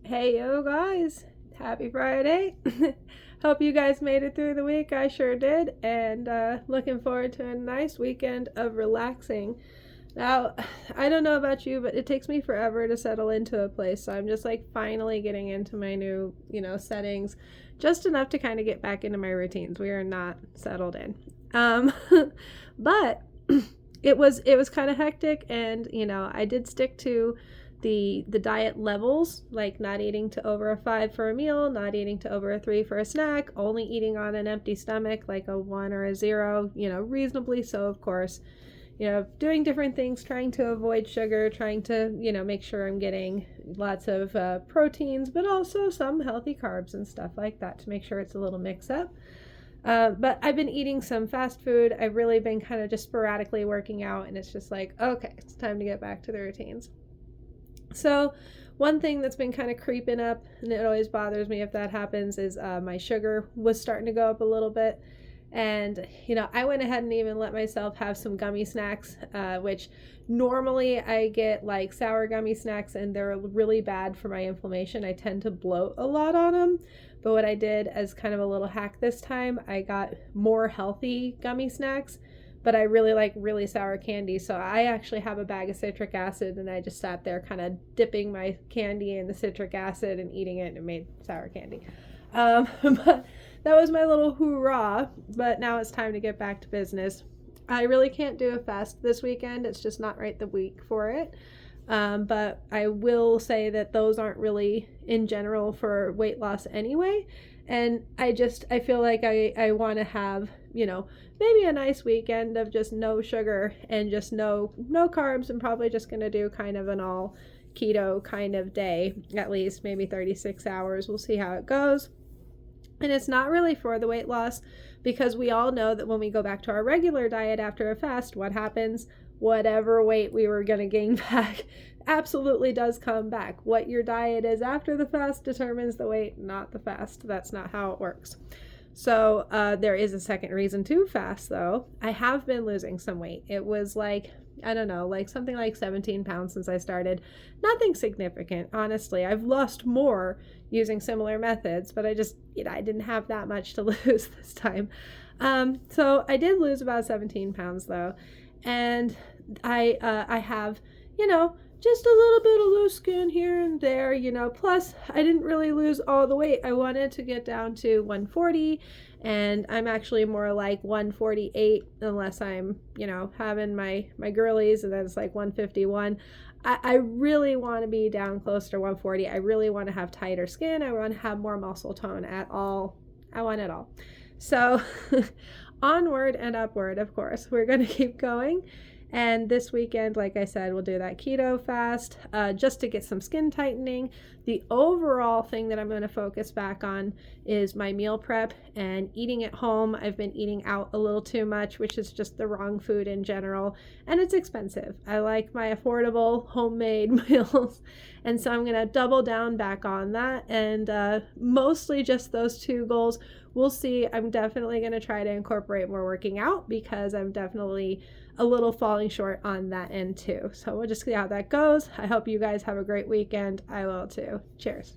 Hey, yo, guys. Happy Friday. Hope you guys made it through the week. I sure did. And looking forward to a nice weekend of relaxing. Now, I don't know about you, but it takes me forever to settle into a place. So I'm just like finally getting into my new, settings, just enough to kind of get back into my routines. We are not settled in. Um, but it was kind of hectic, and I did stick to the diet levels, like not eating to over a 5 for a meal, not eating to over a 3 for a snack, only eating on an empty stomach, like a 1 or a 0, reasonably so, of course. Doing different things, trying to avoid sugar, trying to, make sure I'm getting lots of proteins, but also some healthy carbs and stuff like that to make sure it's a little mix up. But I've been eating some fast food. I've really been kind of just sporadically working out, and it's just like, okay, it's time to get back to the routines. So one thing that's been kind of creeping up, and it always bothers me if that happens, is my sugar was starting to go up a little bit. And, I went ahead and even let myself have some gummy snacks, which normally I get like sour gummy snacks, and they're really bad for my inflammation. I tend to bloat a lot on them. But what I did as kind of a little hack this time, I got more healthy gummy snacks, but I really like really sour candy. So I actually have a bag of citric acid, and I just sat there kind of dipping my candy in the citric acid and eating it, and it made sour candy. But that was my little hoorah. But now it's time to get back to business. I really can't do a fast this weekend. It's just not right the week for it. But I will say that those aren't really in general for weight loss anyway. And I feel like I want to have, maybe a nice weekend of just no sugar and just no carbs, and probably just going to do kind of an all keto kind of day, at least maybe 36 hours. We'll see how it goes. And it's not really for the weight loss, because we all know that when we go back to our regular diet after a fast, what happens? Whatever weight we were going to gain back absolutely does come back. What your diet is after the fast determines the weight, not the fast. That's not how it works. So there is a second reason to fast, though. I have been losing some weight. It was like, I don't know, like something like 17 pounds since I started. Nothing significant, honestly. I've lost more using similar methods, but I didn't have that much to lose this time. So I did lose about 17 pounds, though. And I have, just a little bit of loose skin here and there, plus I didn't really lose all the weight. I wanted to get down to 140, and I'm actually more like 148 unless I'm, having my girlies, and then it's like 151. I really want to be down close to 140. I really want to have tighter skin. I want to have more muscle tone at all. I want it all. So onward and upward, of course. We're going to keep going. And this weekend, like I said, we'll do that keto fast just to get some skin tightening. The overall thing that I'm going to focus back on is my meal prep and eating at home. I've been eating out a little too much, which is just the wrong food in general, and it's expensive. I like my affordable homemade meals, and so I'm going to double down back on that, and mostly just those two goals. We'll see. I'm definitely going to try to incorporate more working out, because I'm definitely a little falling short on that end too. So we'll just see how that goes. I hope you guys have a great weekend. I will too. Cheers.